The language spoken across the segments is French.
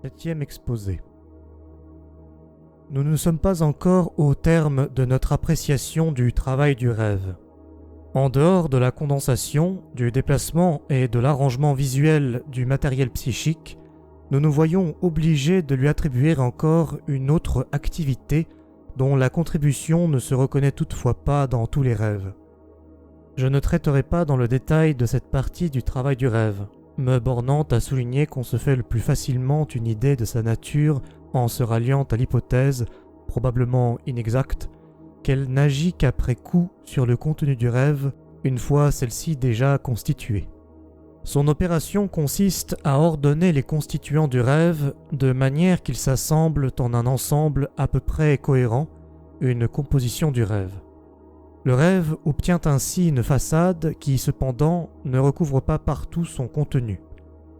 Septième exposé. Nous ne sommes pas encore au terme de notre appréciation du travail du rêve. En dehors de la condensation, du déplacement et de l'arrangement visuel du matériel psychique, nous nous voyons obligés de lui attribuer encore une autre activité dont la contribution ne se reconnaît toutefois pas dans tous les rêves. Je ne traiterai pas dans le détail de cette partie du travail du rêve, me bornant à souligner qu'on se fait le plus facilement une idée de sa nature en se ralliant à l'hypothèse, probablement inexacte, qu'elle n'agit qu'après coup sur le contenu du rêve, une fois celle-ci déjà constituée. Son opération consiste à ordonner les constituants du rêve de manière qu'ils s'assemblent en un ensemble à peu près cohérent, une composition du rêve. Le rêve obtient ainsi une façade qui, cependant, ne recouvre pas partout son contenu.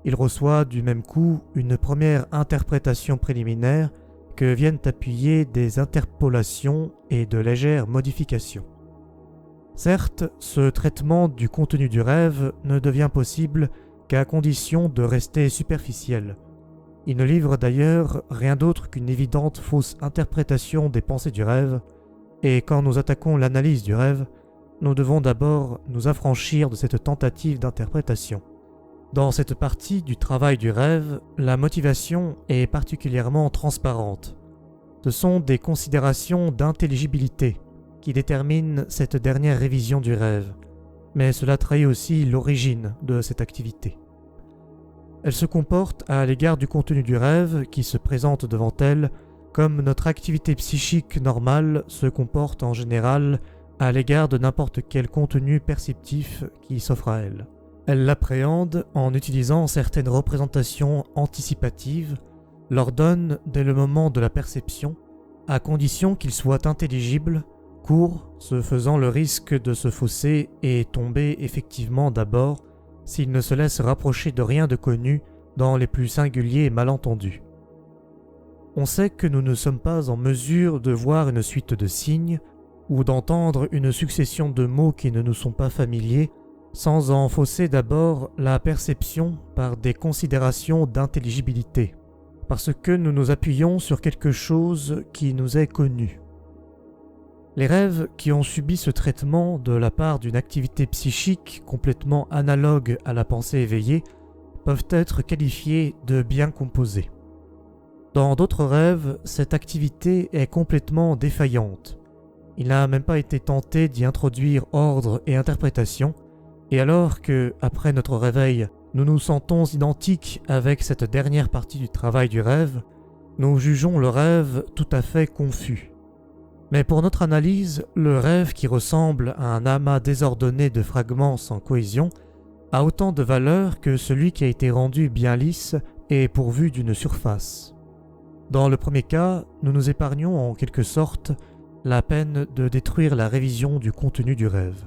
Il reçoit du même coup une première interprétation préliminaire que viennent appuyer des interpolations et de légères modifications. Certes, ce traitement du contenu du rêve ne devient possible qu'à condition de rester superficiel. Il ne livre d'ailleurs rien d'autre qu'une évidente fausse interprétation des pensées du rêve, et quand nous attaquons l'analyse du rêve, nous devons d'abord nous affranchir de cette tentative d'interprétation. Dans cette partie du travail du rêve, la motivation est particulièrement transparente. Ce sont des considérations d'intelligibilité qui déterminent cette dernière révision du rêve, mais cela trahit aussi l'origine de cette activité. Elle se comporte à l'égard du contenu du rêve qui se présente devant elle comme notre activité psychique normale se comporte en général à l'égard de n'importe quel contenu perceptif qui s'offre à elle. Elle l'appréhende en utilisant certaines représentations anticipatives, l'ordonne dès le moment de la perception, à condition qu'il soit intelligible, court, se faisant le risque de se fausser et tomber effectivement d'abord s'il ne se laisse rapprocher de rien de connu dans les plus singuliers malentendus. On sait que nous ne sommes pas en mesure de voir une suite de signes ou d'entendre une succession de mots qui ne nous sont pas familiers sans en fausser d'abord la perception par des considérations d'intelligibilité, parce que nous nous appuyons sur quelque chose qui nous est connu. Les rêves qui ont subi ce traitement de la part d'une activité psychique complètement analogue à la pensée éveillée peuvent être qualifiés de bien composés. Dans d'autres rêves, cette activité est complètement défaillante. Il n'a même pas été tenté d'y introduire ordre et interprétation, et alors que, après notre réveil, nous nous sentons identiques avec cette dernière partie du travail du rêve, nous jugeons le rêve tout à fait confus. Mais pour notre analyse, le rêve qui ressemble à un amas désordonné de fragments sans cohésion a autant de valeur que celui qui a été rendu bien lisse et pourvu d'une surface. Dans le premier cas, nous nous épargnons en quelque sorte la peine de détruire la révision du contenu du rêve.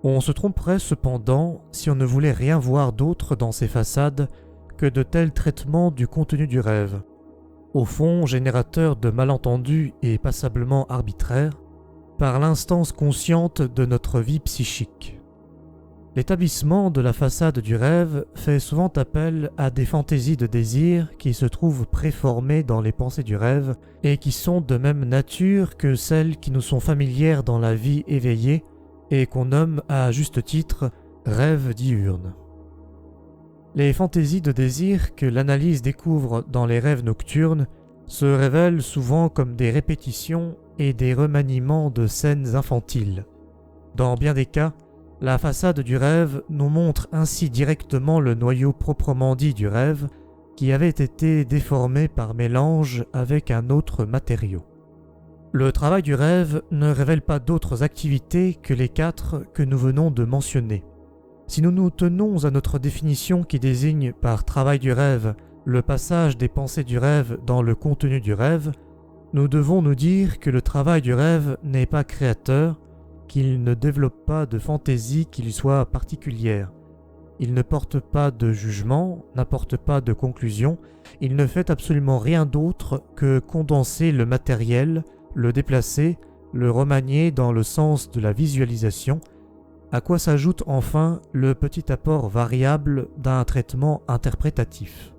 On se tromperait cependant si on ne voulait rien voir d'autre dans ces façades que de tels traitements du contenu du rêve, au fond générateur de malentendus et passablement arbitraires, par l'instance consciente de notre vie psychique. L'établissement de la façade du rêve fait souvent appel à des fantaisies de désir qui se trouvent préformées dans les pensées du rêve et qui sont de même nature que celles qui nous sont familières dans la vie éveillée et qu'on nomme à juste titre rêves diurnes. Les fantaisies de désir que l'analyse découvre dans les rêves nocturnes se révèlent souvent comme des répétitions et des remaniements de scènes infantiles. Dans bien des cas, la façade du rêve nous montre ainsi directement le noyau proprement dit du rêve qui avait été déformé par mélange avec un autre matériau. Le travail du rêve ne révèle pas d'autres activités que les 4 que nous venons de mentionner. Si nous nous tenons à notre définition qui désigne par travail du rêve le passage des pensées du rêve dans le contenu du rêve, nous devons nous dire que le travail du rêve n'est pas créateur, qu'il ne développe pas de fantaisie qui lui soit particulière. Il ne porte pas de jugement, n'apporte pas de conclusion, il ne fait absolument rien d'autre que condenser le matériel, le déplacer, le remanier dans le sens de la visualisation, à quoi s'ajoute enfin le petit apport variable d'un traitement interprétatif.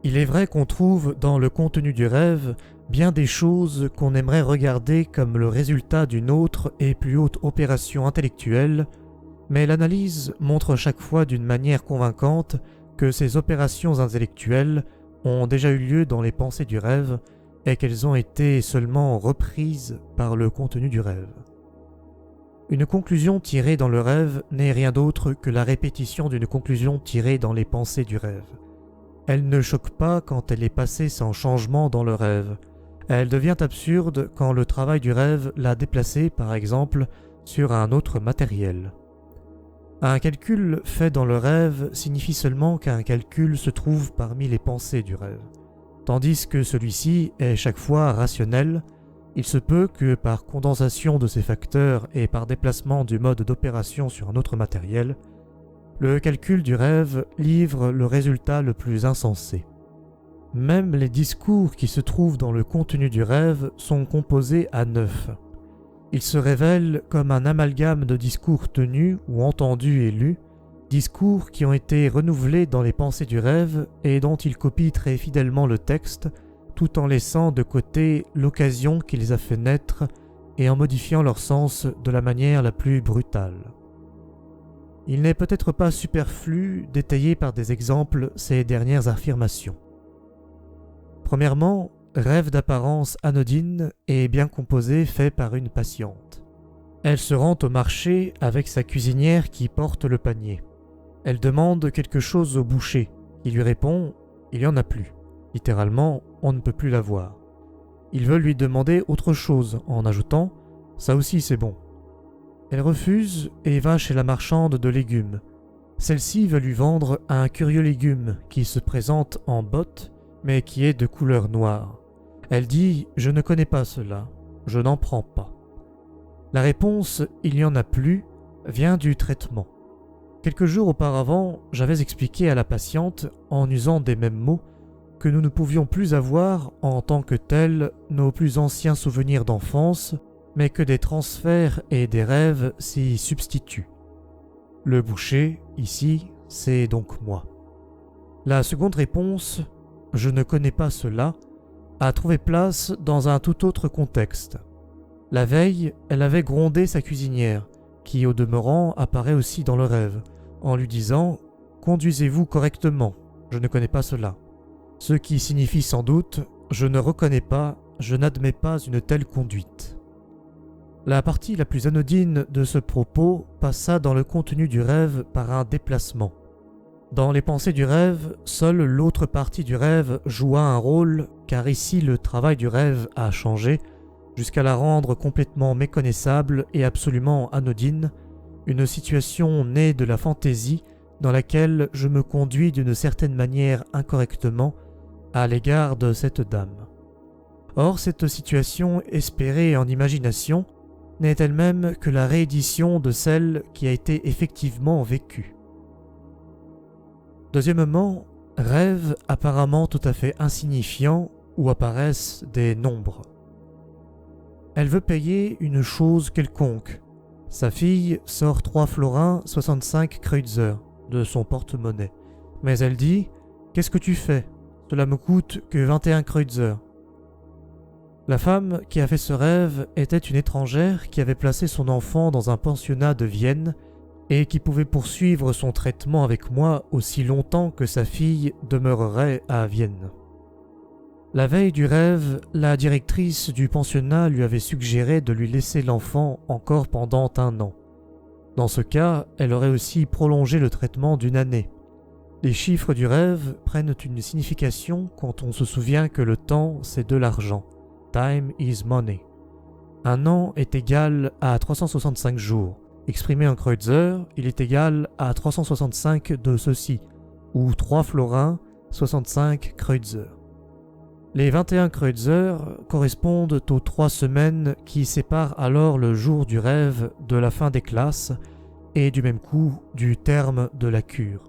Il est vrai qu'on trouve dans le contenu du rêve bien des choses qu'on aimerait regarder comme le résultat d'une autre et plus haute opération intellectuelle, mais l'analyse montre chaque fois d'une manière convaincante que ces opérations intellectuelles ont déjà eu lieu dans les pensées du rêve et qu'elles ont été seulement reprises par le contenu du rêve. Une conclusion tirée dans le rêve n'est rien d'autre que la répétition d'une conclusion tirée dans les pensées du rêve. Elle ne choque pas quand elle est passée sans changement dans le rêve. Elle devient absurde quand le travail du rêve l'a déplacée, par exemple, sur un autre matériel. Un calcul fait dans le rêve signifie seulement qu'un calcul se trouve parmi les pensées du rêve. Tandis que celui-ci est chaque fois rationnel, il se peut que par condensation de ces facteurs et par déplacement du mode d'opération sur un autre matériel, le calcul du rêve livre le résultat le plus insensé. Même les discours qui se trouvent dans le contenu du rêve sont composés à 9. Ils se révèlent comme un amalgame de discours tenus ou entendus et lus, discours qui ont été renouvelés dans les pensées du rêve et dont il copie très fidèlement le texte, tout en laissant de côté l'occasion qui les a fait naître et en modifiant leur sens de la manière la plus brutale. Il n'est peut-être pas superflu d'étayer par des exemples ces dernières affirmations. Premièrement, rêve d'apparence anodine et bien composé fait par une patiente. Elle se rend au marché avec sa cuisinière qui porte le panier. Elle demande quelque chose au boucher. Il lui répond « il n'y en a plus ». Littéralement, on ne peut plus la voir. Il veut lui demander autre chose en ajoutant « ça aussi c'est bon ». Elle refuse et va chez la marchande de légumes. Celle-ci veut lui vendre un curieux légume qui se présente en botte mais qui est de couleur noire. Elle dit « je ne connais pas cela, je n'en prends pas ». La réponse « il n'y en a plus » vient du traitement. Quelques jours auparavant, j'avais expliqué à la patiente, en usant des mêmes mots, que nous ne pouvions plus avoir, en tant que tels, nos plus anciens souvenirs d'enfance, mais que des transferts et des rêves s'y substituent. Le boucher, ici, c'est donc moi. La seconde réponse, « je ne connais pas cela », a trouvé place dans un tout autre contexte. La veille, elle avait grondé sa cuisinière, qui au demeurant apparaît aussi dans le rêve, en lui disant « conduisez-vous correctement, je ne connais pas cela », ce qui signifie sans doute « je ne reconnais pas, je n'admets pas une telle conduite ». La partie la plus anodine de ce propos passa dans le contenu du rêve par un déplacement. Dans les pensées du rêve, seule l'autre partie du rêve joua un rôle, car ici le travail du rêve a changé, jusqu'à la rendre complètement méconnaissable et absolument anodine, une situation née de la fantaisie dans laquelle je me conduis d'une certaine manière incorrectement à l'égard de cette dame. Or, cette situation espérée en imagination n'est elle-même que la réédition de celle qui a été effectivement vécue. Deuxièmement, rêve apparemment tout à fait insignifiant où apparaissent des nombres. Elle veut payer une chose quelconque. Sa fille sort 3 florins 65 kreutzer de son porte-monnaie. Mais elle dit « Qu'est-ce que tu fais ? Cela me coûte que 21 kreutzer. » La femme qui a fait ce rêve était une étrangère qui avait placé son enfant dans un pensionnat de Vienne et qui pouvait poursuivre son traitement avec moi aussi longtemps que sa fille demeurerait à Vienne. La veille du rêve, la directrice du pensionnat lui avait suggéré de lui laisser l'enfant encore pendant 1 an. Dans ce cas, elle aurait aussi prolongé le traitement d'1 année. Les chiffres du rêve prennent une signification quand on se souvient que le temps, c'est de l'argent. Time is money. 1 an est égal à 365 jours. Exprimé en kreutzer, il est égal à 365 de ceci, ou 3 florins, 65 kreutzer. Les 21 kreutzer correspondent aux 3 semaines qui séparent alors le jour du rêve de la fin des classes et du même coup du terme de la cure.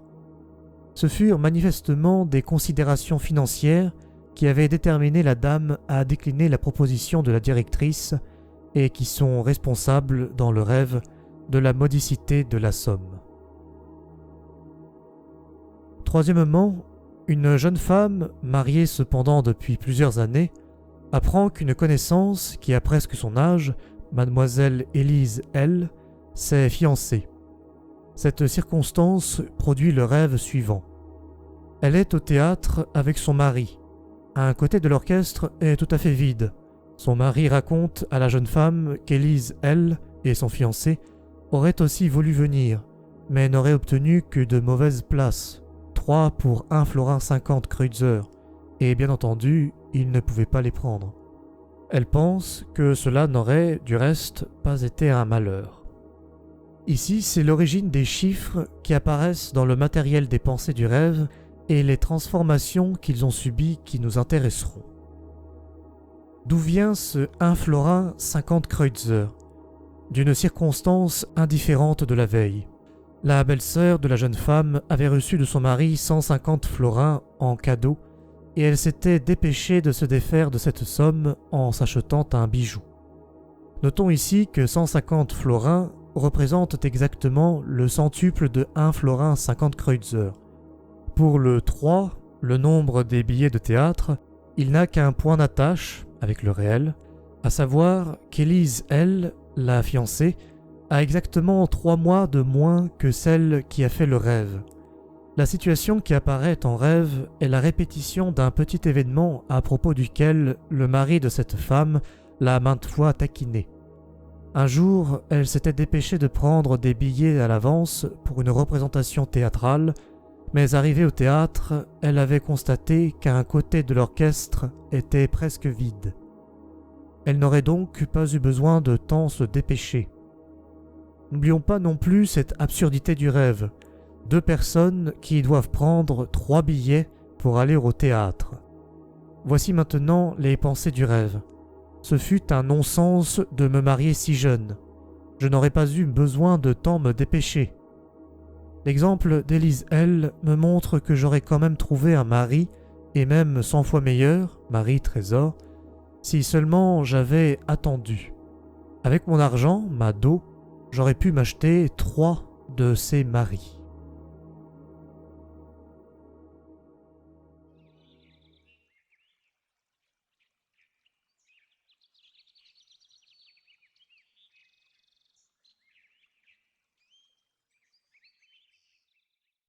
Ce furent manifestement des considérations financières qui avaient déterminé la dame à décliner la proposition de la directrice et qui sont responsables dans le rêve de la modicité de la somme. Troisièmement, Une jeune femme, mariée cependant depuis plusieurs années, apprend qu'une connaissance qui a presque son âge, mademoiselle Élise L., s'est fiancée. Cette circonstance produit le rêve suivant. Elle est au théâtre avec son mari. Un côté de l'orchestre est tout à fait vide. Son mari raconte à la jeune femme qu'Élise L. et son fiancé auraient aussi voulu venir, mais n'auraient obtenu que de mauvaises places, 3 pour 1 florin 50 Kreutzer, et bien entendu, ils ne pouvaient pas les prendre. Elle pense que cela n'aurait, du reste, pas été un malheur. Ici, c'est l'origine des chiffres qui apparaissent dans le matériel des pensées du rêve et les transformations qu'ils ont subies qui nous intéresseront. D'où vient ce 1 florin 50 Kreutzer? D'une circonstance indifférente de la veille. La belle-sœur de la jeune femme avait reçu de son mari 150 florins en cadeau et elle s'était dépêchée de se défaire de cette somme en s'achetant un bijou. Notons ici que 150 florins représentent exactement le centuple de 1 florin 50 Kreutzer. Pour le 3, le nombre des billets de théâtre, il n'a qu'un point d'attache avec le réel, à savoir qu'Élise, elle, la fiancée, a exactement 3 mois de moins que celle qui a fait le rêve. La situation qui apparaît en rêve est la répétition d'un petit événement à propos duquel le mari de cette femme l'a maintes fois taquinée. Un jour, elle s'était dépêchée de prendre des billets à l'avance pour une représentation théâtrale, mais arrivée au théâtre, elle avait constaté qu'un côté de l'orchestre était presque vide. Elle n'aurait donc pas eu besoin de tant se dépêcher. N'oublions pas non plus cette absurdité du rêve. 2 personnes qui doivent prendre 3 billets pour aller au théâtre. Voici maintenant les pensées du rêve. Ce fut un non-sens de me marier si jeune. Je n'aurais pas eu besoin de tant me dépêcher. L'exemple d'Élise L. me montre que j'aurais quand même trouvé un mari, et même 100 fois meilleur, mari trésor, si seulement j'avais attendu. Avec mon argent, ma dot, j'aurais pu m'acheter 3 de ces maris.